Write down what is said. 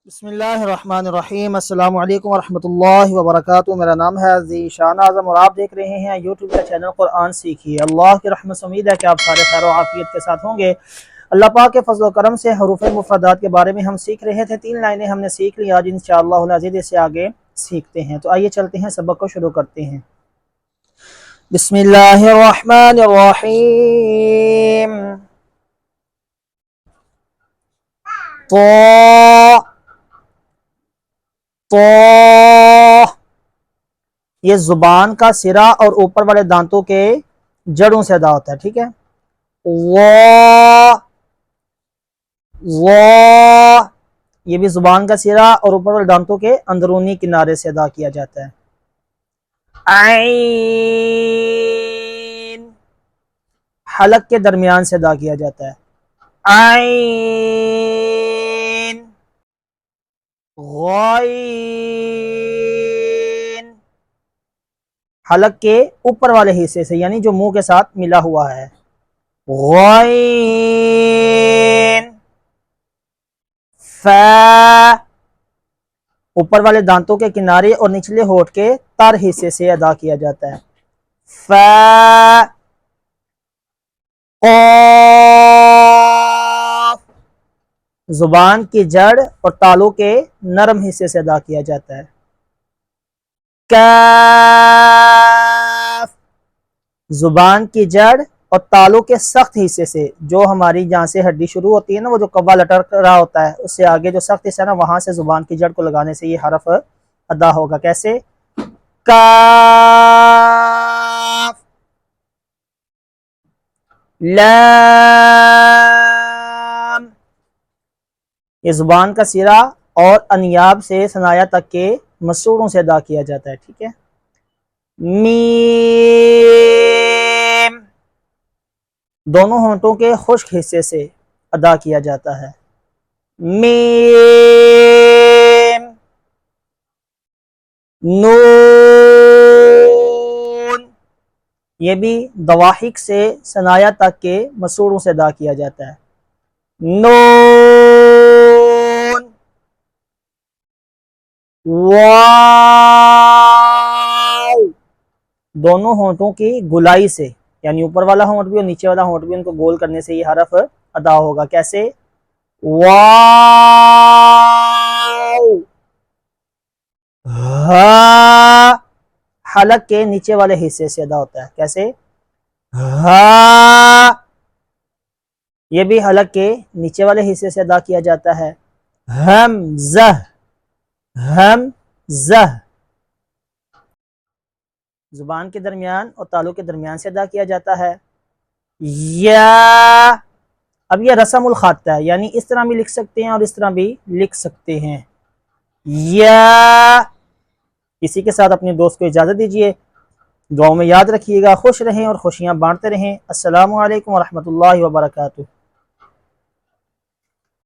बिस्मिल्लाहिर्रहमानिर्रहीम। अस्सलाम वालेकुम वरहमतुल्लाहि वबरकातुहू। मेरा नाम है ज़ीशान आज़म और आप देख रहे हैं यूट्यूब का चैनल कुरान सीखिए। अल्लाह की रहमत से उम्मीद है कि आप सारे खैर और आफियत के साथ होंगे। अल्लाह पाक के फज़ल व करम से हरूफ़ मुफ़रदात के बारे में हम सीख रहे थे। 3 लाइनें हमने सीख ली। आज इंशाअल्लाह अज़ीज़ इससे आगे सीखते हैं। तो आइए चलते हैं, सबक को शुरू करते हैं। बिस्मिल्लाहिर्रहमानिर्रहीम। तो ये जुबान का सिरा और ऊपर वाले दांतों के जड़ों से अदा होता है। ठीक है। वो ये भी जुबान का सिरा और ऊपर वाले दांतों के अंदरूनी किनारे से अदा किया जाता है। आइन हलक के दरमियान से अदा किया जाता है। आइन गॉइन हलक के ऊपर वाले हिस्से से, यानी जो मुंह के साथ मिला हुआ है। गॉइन फा ऊपर वाले दांतों के किनारे और निचले होठ के तर हिस्से से अदा किया जाता है। फा जुबान की जड़ और तालू के नरम हिस्से से अदा किया जाता है। काफ जुबान की जड़ और तालू के सख्त हिस्से से, जो हमारी जहाँ से हड्डी शुरू होती है ना, वो जो कव्वा लटक रहा होता है, उससे आगे जो सख्त हिस्सा है ना, वहां से जुबान की जड़ को लगाने से ये हरफ अदा होगा। कैसे? काफ लाम ये जुबान का सिरा और अनियाब से सनाया तक के मसूड़ों से अदा किया जाता है। ठीक है। मीम दोनों होंठों के खुश्क हिस्से से अदा किया जाता है। मीम नून ये भी दवाहिक से सनाया तक के मसूड़ों से अदा किया जाता है। नून वाव दोनों होंठों की गुलाई से, यानी ऊपर वाला होंठ भी और नीचे वाला होंठ भी, उनको गोल करने से ये हरफ अदा होगा। कैसे? वाव हा हलक के नीचे वाले हिस्से से अदा होता है। कैसे? हा ये भी हलक के नीचे वाले हिस्से से अदा किया जाता है। हमज़ह हमज़ह जुबान के दरमियान और तालू के दरमियान से अदा किया जाता है। या अब यह रस्मुल खाता है, यानी इस तरह भी लिख सकते हैं और इस तरह भी लिख सकते हैं। या इसी के साथ अपने दोस्त को इजाज़त दीजिए। दुआओं में याद रखिएगा। खुश रहें और खुशियाँ बांटते रहें। अस्सलामु अलैकुम वरहमतुल्लाहि वबरकातुहू।